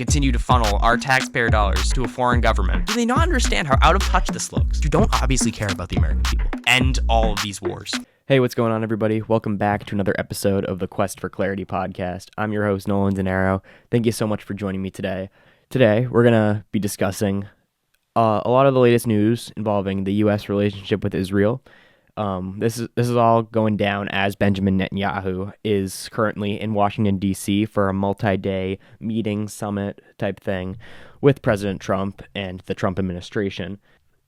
continue to funnel our taxpayer dollars to a foreign government? Do they not understand how out of touch this looks? You don't obviously care about the American people. End all of these wars. Hey, what's going on, everybody? Welcome back to another episode of the Quest for Clarity podcast. I'm your host, Nolan. Thank you so much for joining me today. Today, we're going to be discussing a lot of the latest news involving the U.S. relationship with Israel. This is all going down as Benjamin Netanyahu is currently in Washington, D.C. for a multi-day meeting, summit type thing with President Trump and the Trump administration.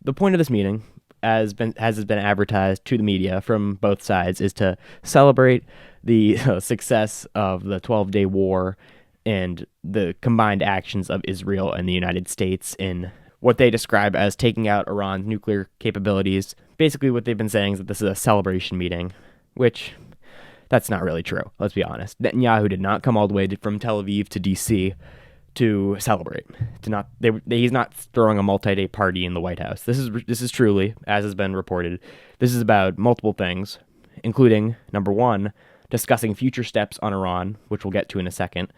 The point of this meeting, as has been advertised to the media from both sides, is to celebrate the success of the 12-day war and the combined actions of Israel and the United States in what they describe as taking out Iran's nuclear capabilities. Basically, what they've been saying is that this is a celebration meeting, which that's not really true. Let's be honest. Netanyahu did not come all the way from Tel Aviv to D.C. to celebrate. He's not throwing a multi-day party in the White House. This is truly, as has been reported, this is about multiple things, including, number one, discussing future steps on Iran, which we'll get to in a second,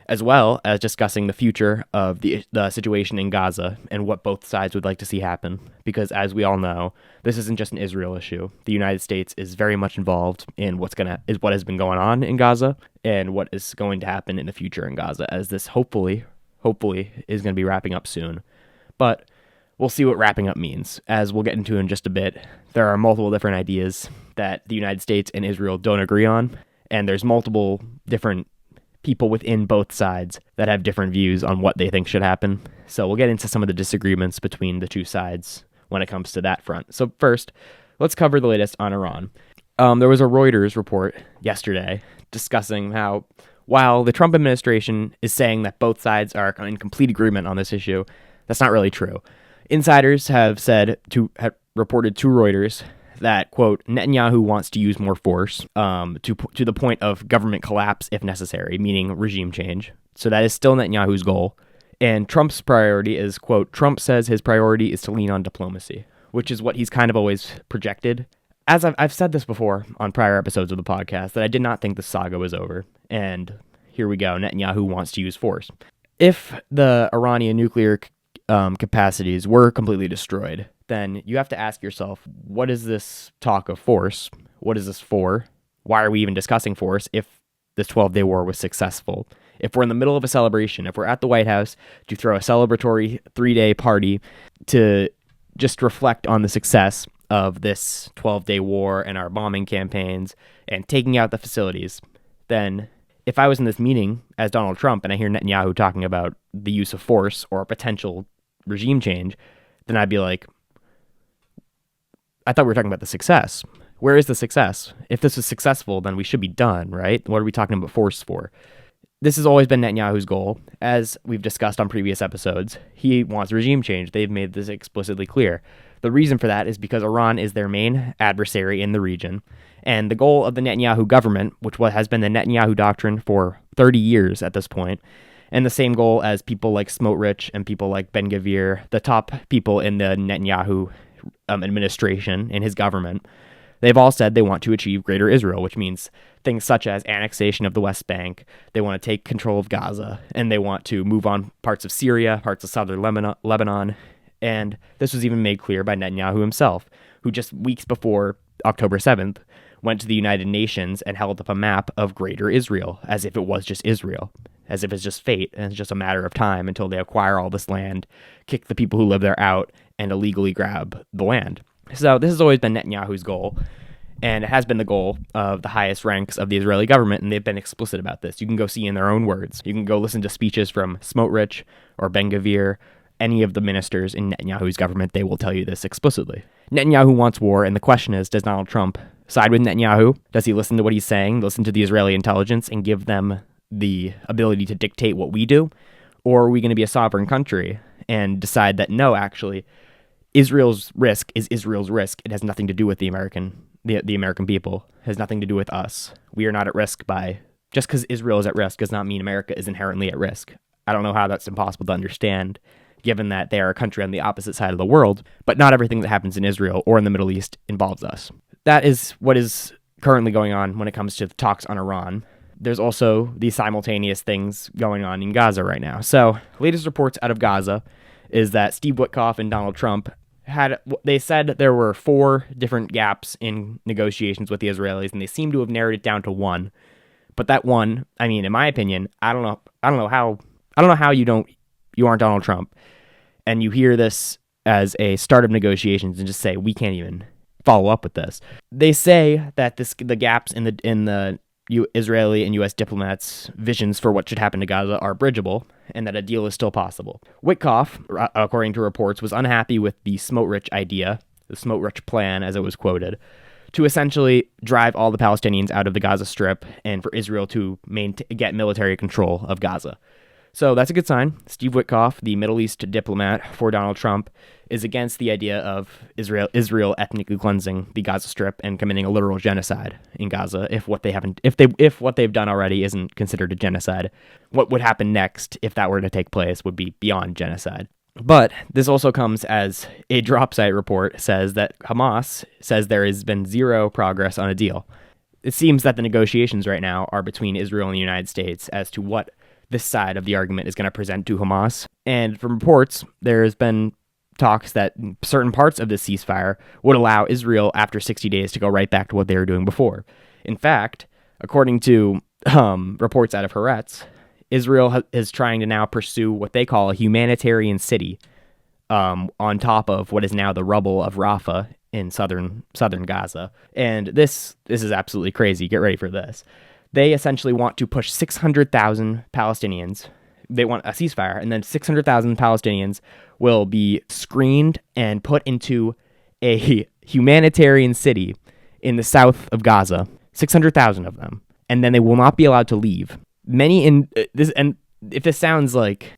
as well as discussing the future of the situation in Gaza and what both sides would like to see happen. Because as we all know, this isn't just an Israel issue. The United States is very much involved in what has been going on in Gaza and what is going to happen in the future in Gaza, as this hopefully is going to be wrapping up soon. But we'll see what wrapping up means, as we'll get into in just a bit. There are multiple different ideas that the United States and Israel don't agree on, and there's multiple different people within both sides that have different views on what they think should happen. So we'll get into some of the disagreements between the two sides when it comes to that front. So first, let's cover the latest on Iran. There was a Reuters report yesterday discussing how, while the Trump administration is saying that both sides are in complete agreement on this issue, that's not really true. Insiders have reported to Reuters that, quote, Netanyahu wants to use more force to the point of government collapse if necessary, meaning regime change. So that is still Netanyahu's goal. And Trump's priority is, quote, Trump says his priority is to lean on diplomacy, which is what he's kind of always projected. As I've said this before on prior episodes of the podcast, that I did not think the saga was over. And here we go. Netanyahu wants to use force. If the Iranian nuclear capacities were completely destroyed, then you have to ask yourself, what is this talk of force? What is this for? Why are we even discussing force if this 12-day war was successful? If we're in the middle of a celebration, if we're at the White House to throw a celebratory 3-day party to just reflect on the success of this 12-day war and our bombing campaigns and taking out the facilities, then if I was in this meeting as Donald Trump and I hear Netanyahu talking about the use of force or a potential regime change, then I'd be like, I thought we were talking about the success. Where is the success? If this is successful, then we should be done, right? What are we talking about force for? This has always been Netanyahu's goal. As we've discussed on previous episodes, he wants regime change. They've made this explicitly clear. The reason for that is because Iran is their main adversary in the region. And the goal of the Netanyahu government, which has been the Netanyahu doctrine for 30 years at this point, and the same goal as people like Smotrich and people like Ben-Gvir, the top people in the Netanyahu administration and his government, they've all said they want to achieve Greater Israel, which means things such as annexation of the West Bank. They want to take control of Gaza, and they want to move on parts of Syria, parts of southern Lebanon. And this was even made clear by Netanyahu himself, who just weeks before October 7th went to the United Nations and held up a map of Greater Israel, as if it was just Israel, as if it's just fate, and it's just a matter of time until they acquire all this land, kick the people who live there out, and illegally grab the land. So this has always been Netanyahu's goal, and it has been the goal of the highest ranks of the Israeli government, and they've been explicit about this. You can go see in their own words. You can go listen to speeches from Smotrich or Ben-Gvir, any of the ministers in Netanyahu's government. They will tell you this explicitly. Netanyahu wants war, and the question is, does Donald Trump side with Netanyahu? Does he listen to what he's saying, listen to the Israeli intelligence, and give them the ability to dictate what we do? Or are we going to be a sovereign country and decide that, no, actually, Israel's risk is Israel's risk. It has nothing to do with the American people. It has nothing to do with us. We are not at risk just because Israel is at risk does not mean America is inherently at risk. I don't know how that's impossible to understand, given that they are a country on the opposite side of the world, but not everything that happens in Israel or in the Middle East involves us. That is what is currently going on when it comes to the talks on Iran. there's also these simultaneous things going on in Gaza right now. So, latest reports out of Gaza is that Steve Witkoff and Donald Trump they said there were 4 different gaps in negotiations with the Israelis, and they seem to have narrowed it down to one. But that one, I mean, in my opinion, I don't know how you aren't Donald Trump, and you hear this as a start of negotiations and just say we can't even follow up with this. They say that the gaps in the Israeli and U.S. diplomats' visions for what should happen to Gaza are bridgeable, and that a deal is still possible. Witkoff, according to reports, was unhappy with the Smotrich idea, the Smotrich plan, as it was quoted, to essentially drive all the Palestinians out of the Gaza Strip and for Israel to get military control of Gaza. So that's a good sign. Steve Witkoff, the Middle East diplomat for Donald Trump, is against the idea of Israel ethnically cleansing the Gaza Strip and committing a literal genocide in Gaza if what they've done already isn't considered a genocide. What would happen next if that were to take place would be beyond genocide. But this also comes as a drop site report says that Hamas says there has been zero progress on a deal. It seems that the negotiations right now are between Israel and the United States as to what this side of the argument is going to present to Hamas. And from reports, there has been talks that certain parts of the ceasefire would allow Israel after 60 days to go right back to what they were doing before. In fact, according to reports out of Haaretz, Israel is trying to now pursue what they call a humanitarian city on top of what is now the rubble of Rafah in southern Gaza. And this is absolutely crazy. Get ready for this. They essentially want to push 600,000 Palestinians. They want a ceasefire, and then 600,000 Palestinians will be screened and put into a humanitarian city in the south of Gaza. 600,000 of them, and then they will not be allowed to leave. Many in this, and if this sounds like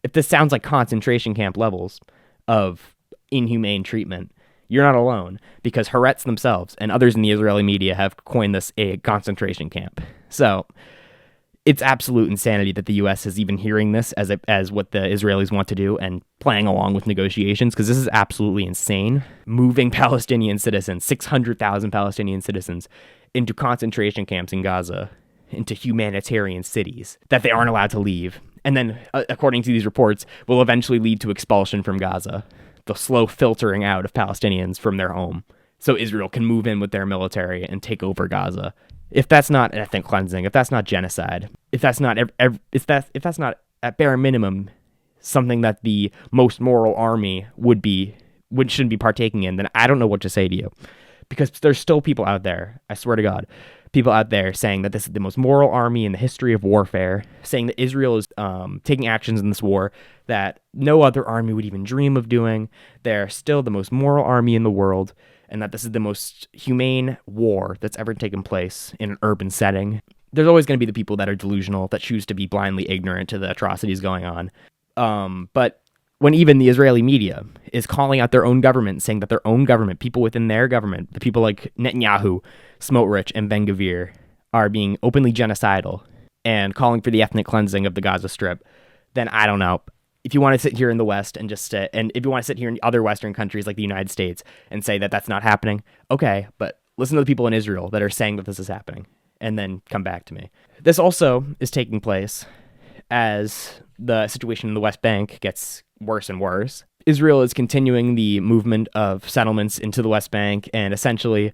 concentration camp levels of inhumane treatment, you're not alone, because Haaretz themselves and others in the Israeli media have coined this a concentration camp. So it's absolute insanity that the U.S. is even hearing this as what the Israelis want to do and playing along with negotiations, because this is absolutely insane. Moving Palestinian citizens, 600,000 Palestinian citizens, into concentration camps in Gaza, into humanitarian cities that they aren't allowed to leave. And then, according to these reports, will eventually lead to expulsion from Gaza, the slow filtering out of Palestinians from their home, so Israel can move in with their military and take over Gaza. If that's not ethnic cleansing, if that's not genocide, if that's not at bare minimum something that the most moral army shouldn't be partaking in, then I don't know what to say to you. Because there's still people out there, I swear to God, people out there saying that this is the most moral army in the history of warfare, saying that Israel is taking actions in this war that no other army would even dream of doing. They're still the most moral army in the world, and that this is the most humane war that's ever taken place in an urban setting. There's always going to be the people that are delusional, that choose to be blindly ignorant to the atrocities going on. But when even the Israeli media is calling out their own government, saying that their own government, people within their government, the people like Netanyahu, Smotrich, and Ben-Gvir are being openly genocidal and calling for the ethnic cleansing of the Gaza Strip, then I don't know. If you want to sit here in the West and if you want to sit here in other Western countries like the United States and say that that's not happening, okay, but listen to the people in Israel that are saying that this is happening, and then come back to me. This also is taking place as the situation in the West Bank gets worse and worse. Israel is continuing the movement of settlements into the West Bank and essentially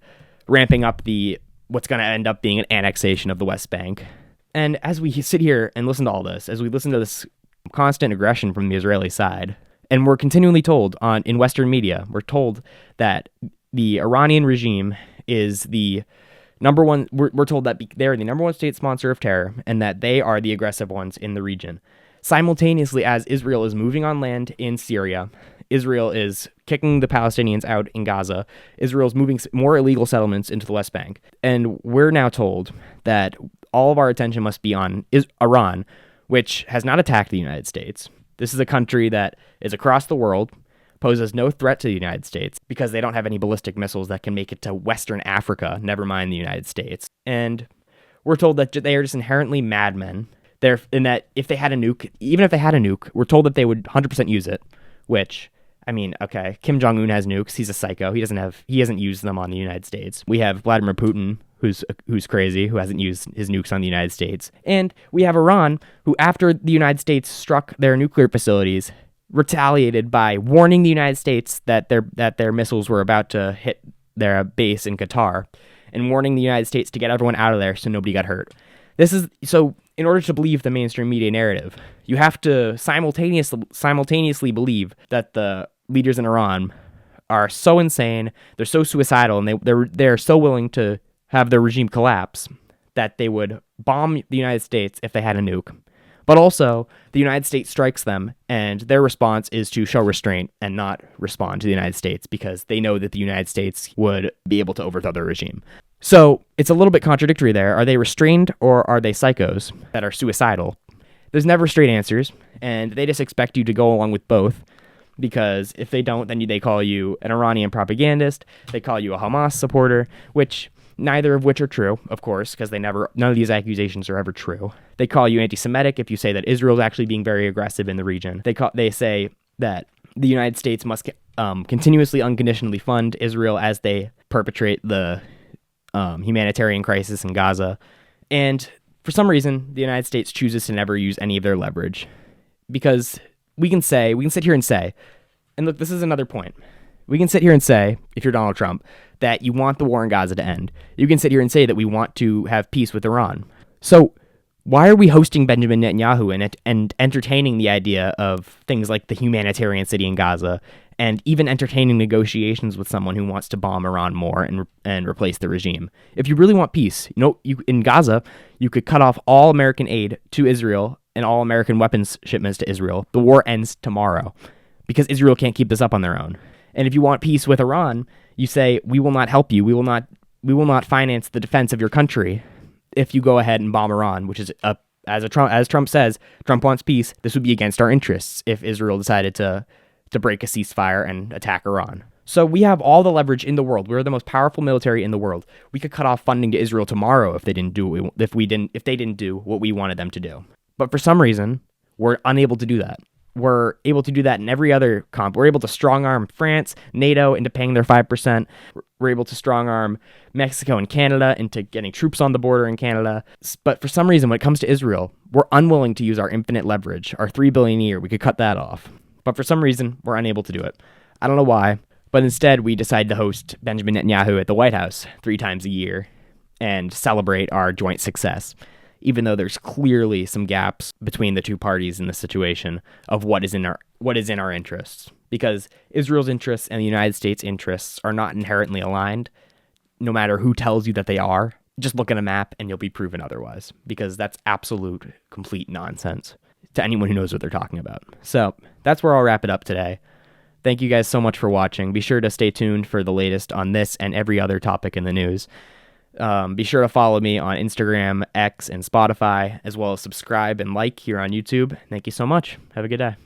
ramping up what's going to end up being an annexation of the West Bank. And as we sit here and listen to all this, as we listen to this constant aggression from the Israeli side, and we're continually told in Western media, we're told that the Iranian regime is the number one, we're told that they're the number one state sponsor of terror and that they are the aggressive ones in the region. Simultaneously, as Israel is moving on land in Syria, Israel is kicking the Palestinians out in Gaza, Israel's moving more illegal settlements into the West Bank. And we're now told that all of our attention must be on Iran, which has not attacked the United States. This is a country that is across the world, poses no threat to the United States because they don't have any ballistic missiles that can make it to Western Africa, never mind the United States. And we're told that they are just inherently madmen. In that if they had a nuke, even if they had a nuke, we're told that they would 100% use it, which, I mean, okay, Kim Jong-un has nukes. He's a psycho. He hasn't used them on the United States. We have Vladimir Putin, who's crazy, who hasn't used his nukes on the United States. And we have Iran, who after the United States struck their nuclear facilities, retaliated by warning the United States that their missiles were about to hit their base in Qatar, and warning the United States to get everyone out of there so nobody got hurt. So in order to believe the mainstream media narrative, you have to simultaneously believe that the leaders in Iran are so insane, they're so suicidal, and they're so willing to have their regime collapse that they would bomb the United States if they had a nuke. But also, the United States strikes them, and their response is to show restraint and not respond to the United States because they know that the United States would be able to overthrow their regime. So it's a little bit contradictory there. Are they restrained or are they psychos that are suicidal? There's never straight answers, and they just expect you to go along with both, because if they don't, then they call you an Iranian propagandist, they call you a Hamas supporter, neither of which are true, of course, because none of these accusations are ever true. They call you anti-Semitic if you say that Israel is actually being very aggressive in the region. They say that the United States must continuously, unconditionally fund Israel as they perpetrate the humanitarian crisis in Gaza. And for some reason, the United States chooses to never use any of their leverage, because we can sit here and say, and look, this is another point. We can sit here and say, if you're Donald Trump, that you want the war in Gaza to end. You can sit here and say that we want to have peace with Iran. So why are we hosting Benjamin Netanyahu and entertaining the idea of things like the humanitarian city in Gaza, and even entertaining negotiations with someone who wants to bomb Iran more and replace the regime? If you really want peace, in Gaza, you could cut off all American aid to Israel and all American weapons shipments to Israel. The war ends tomorrow because Israel can't keep this up on their own. And if you want peace with Iran, you say, we will not help you. We will not finance the defense of your country if you go ahead and bomb Iran, which is as Trump says, Trump wants peace. This would be against our interests if Israel decided to break a ceasefire and attack Iran. So we have all the leverage in the world. We're the most powerful military in the world. We could cut off funding to Israel tomorrow if they didn't do what we wanted them to do. But for some reason, we're unable to do that. We're able to do that in every other comp. We're able to strong-arm France, NATO into paying their 5%. We're able to strong-arm Mexico and Canada into getting troops on the border in Canada. But for some reason, when it comes to Israel, we're unwilling to use our infinite leverage. Our $3 billion a year, we could cut that off. But for some reason, we're unable to do it. I don't know why, but instead we decide to host Benjamin Netanyahu at the White House 3 times a year and celebrate our joint success, even though there's clearly some gaps between the two parties in the situation of what is in our interests. Because Israel's interests and the United States' interests are not inherently aligned, no matter who tells you that they are. Just look at a map and you'll be proven otherwise, because that's absolute, complete nonsense to anyone who knows what they're talking about. So that's where I'll wrap it up today. Thank you guys so much for watching. Be sure to stay tuned for the latest on this and every other topic in the news. Be sure to follow me on Instagram, X, and Spotify, as well as subscribe and like here on YouTube. Thank you so much. Have a good day.